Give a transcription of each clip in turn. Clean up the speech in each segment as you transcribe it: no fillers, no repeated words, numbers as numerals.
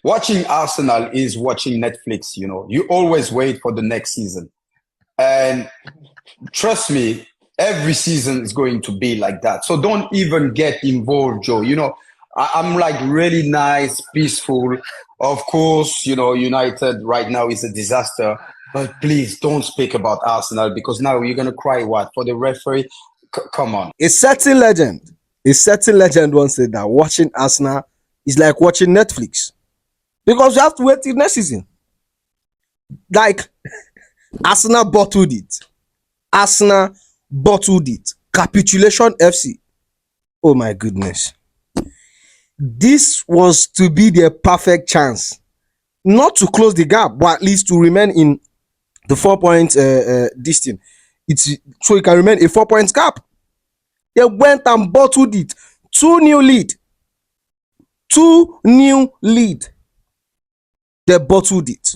Watching Arsenal is watching Netflix, You always wait for the next season. And trust me, every season is going to be like that. So don't even get involved, Joe. I'm like really nice, peaceful. Of course, United right now is a disaster. But please don't speak about Arsenal because now you're going to cry what? For the referee? Come on. A certain legend once said that watching Arsenal is like watching Netflix because you have to wait till next season. Like Arsenal bottled it. Arsenal bottled it. Capitulation FC. Oh my goodness. This was to be their perfect chance, not to close the gap, but at least to remain in the 4 point distance. It's so it can remain a 4 points gap. They went and bottled it. Two new lead. Two new lead. They bottled it.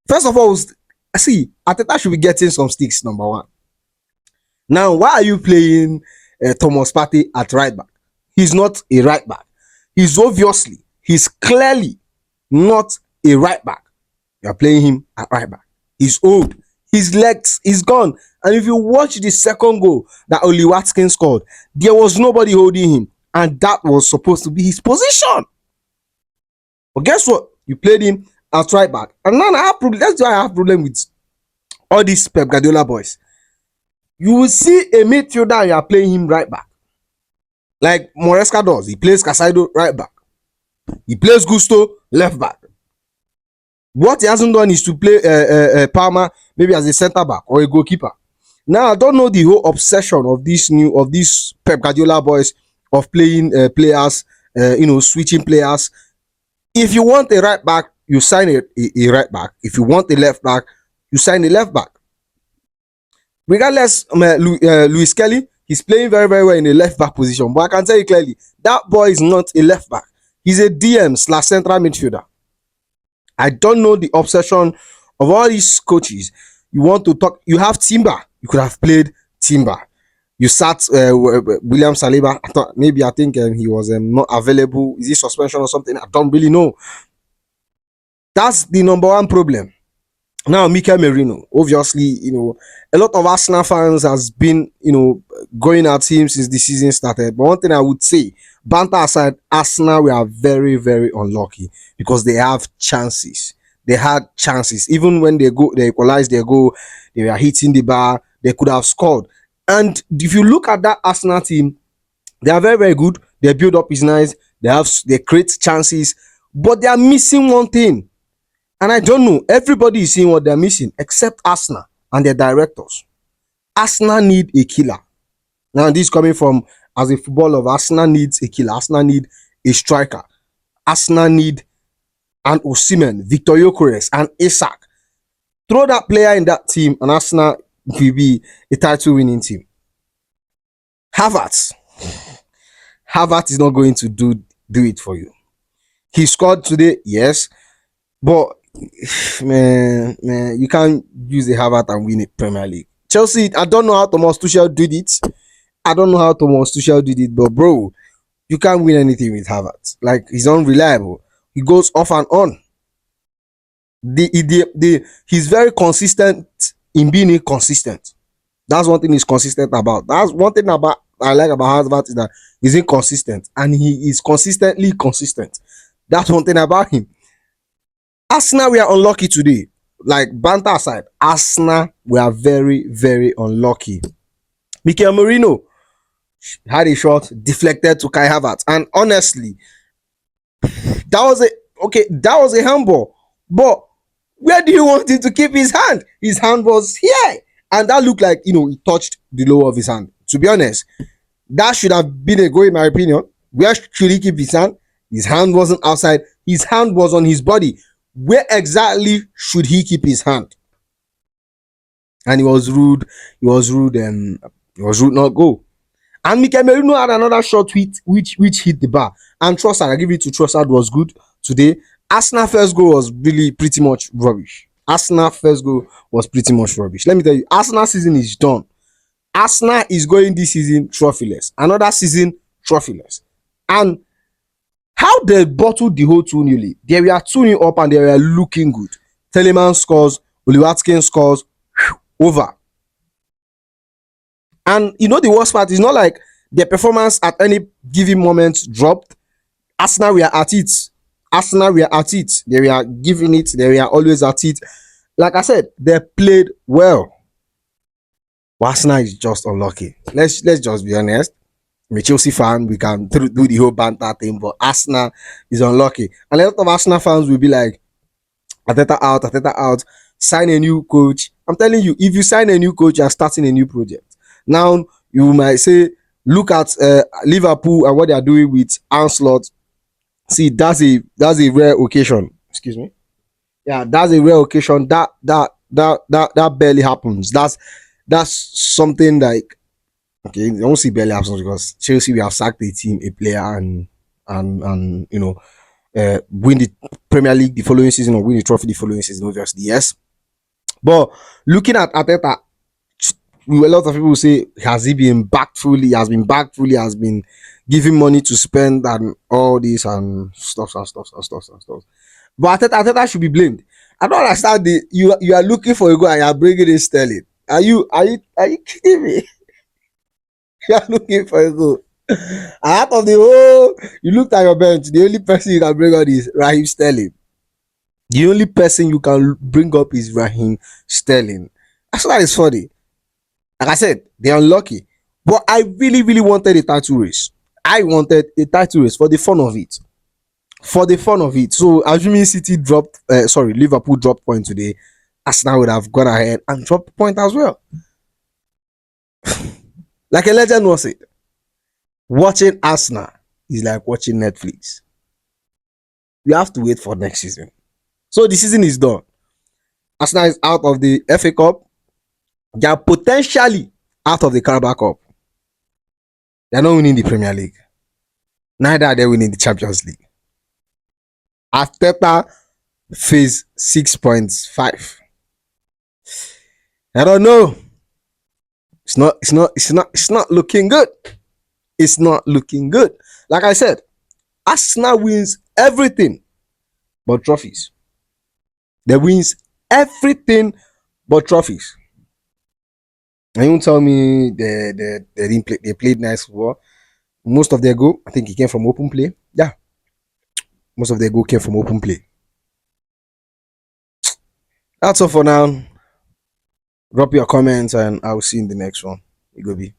First of all, I see Ateta should be getting some sticks. Number one. Now, why are you playing Thomas Partey at right back? He's not a right back. He's clearly not a right back. You're playing him at right back. He's old. His legs is gone. And if you watch the second goal that Oli Watkins scored, there was nobody holding him. And that was supposed to be his position. But guess what? You played him at right back. And now I have problem. That's why I have problem with all these Pep Guardiola boys. You will see a midfielder and you are playing him right back. Like Moresca does. He plays Casado right back. He plays Gusto left back. What he hasn't done is to play Palmer maybe as a centre back or a goalkeeper. Now I don't know the whole obsession of these Pep Guardiola boys of playing players, switching players. If you want a right back, you sign a right back. If you want a left back, you sign a left back. Regardless, Luis Kelly, he's playing very, very well in the left back position. But I can tell you clearly, that boy is not a left back. He's a DM/central midfielder. I don't know the obsession of all these coaches. You want to talk, you have Timber. You could have played Timber. You sat William Saliba. I think he was not available. Is he suspension or something? I don't really know. That's the number one problem. Now, Mikel Merino, obviously, a lot of Arsenal fans has been, going at him since the season started. But one thing I would say, banter aside, Arsenal were very, very unlucky because they have chances. They had chances. Even when they equalized their goal, they were hitting the bar. They could have scored. And if you look at that Arsenal team, they are very, very good. Their build up is nice. They create chances, but they are missing one thing. And I don't know. Everybody is seeing what they're missing except Arsenal and their directors. Arsenal need a killer. Now, this coming from as a footballer, Arsenal needs a killer. Arsenal need a striker. Arsenal need an Osimhen, Victor Gyökeres, and Isak. Throw that player in that team, and Arsenal will be a title-winning team. Havertz is not going to do it for you. He scored today, yes, but man, you can't use the Havertz and win a Premier League. Chelsea, I don't know how Thomas Tuchel did it. But bro, you can't win anything with Havertz. Like, he's unreliable. He goes off and on. He's very consistent in being inconsistent. That's one thing he's consistent about. That's one thing I like about Havertz is that he's inconsistent and he is consistently consistent. That's one thing about him. Arsenal, we are unlucky today. Like, banter aside, Arsenal, we are very, very unlucky. Mikel Merino had a shot deflected to Kai Havertz, and honestly, that was a handball. But where do you want him to keep his hand? His hand was here, and that looked like he touched the lower of his hand. To be honest, that should have been a goal in my opinion. Where should he keep his hand? His hand wasn't outside. His hand was on his body. Where exactly should he keep his hand? And he was rude. And he was rude not go. And Mikel Merino had another shot which hit the bar. And Trossard, I give it to Trossard, was good today. Arsenal first goal was really pretty much rubbish. Let me tell you, Arsenal season is done. Arsenal is going this season trophyless. Another season trophyless. And How they bottled the whole 2-0 lead. They were 2-0 up and they were looking good. Telemann scores, Oli Watkins scores, over. And you know the worst part is not like their performance at any given moment dropped. Arsenal were at it. Arsenal were at it. They were giving it. They were always at it. Like I said, they played well. But Arsenal is just unlucky. Let's just be honest. I'm a Chelsea fan. We can do the whole banter thing, but Arsenal is unlucky. And a lot of Arsenal fans will be like, Ateta out, sign a new coach. I'm telling you, if you sign a new coach, you're starting a new project. Now, you might say, look at Liverpool and what they are doing with Anslot. See, that's a rare occasion. Excuse me. Yeah, that's a rare occasion. That barely happens. That's something like, okay, I won't say barely happens because Chelsea, we have sacked a team, a player, and win the Premier League the following season or win the trophy the following season, obviously, yes. But looking at Ateta, a lot of people say, has he been backed fully? He has been backed fully, has been giving money to spend and all this and stuff. But Ateta should be blamed. I don't understand you are looking for a goal and you are bringing in Sterling. Are you kidding me? You are looking for a goal. And out of the whole, you looked at your bench, the only person you can bring on is Raheem Sterling. The only person you can bring up is Raheem Sterling. That's why it's funny. Like I said, they're unlucky. But I really, really wanted a title race. I wanted a title race for the fun of it. For the fun of it. So assuming Liverpool dropped point today, Arsenal would have gone ahead and dropped point as well. Like a legend was it. Watching Arsenal is like watching Netflix. You have to wait for next season. So the season is done. Arsenal is out of the FA Cup. They are potentially out of the Carabao Cup. They are not winning the Premier League. Neither are they winning the Champions League. Arteta phase 6.5. I don't know. It's not looking good. It's not looking good. Like I said, Arsenal wins everything but trophies. They wins everything but trophies. And you won't tell me they didn't play. They played nice football. Most of their goal, I think, it came from open play. Yeah, most of their goal came from open play. That's all for now. Drop your comments and I'll see you in the next one. It go be.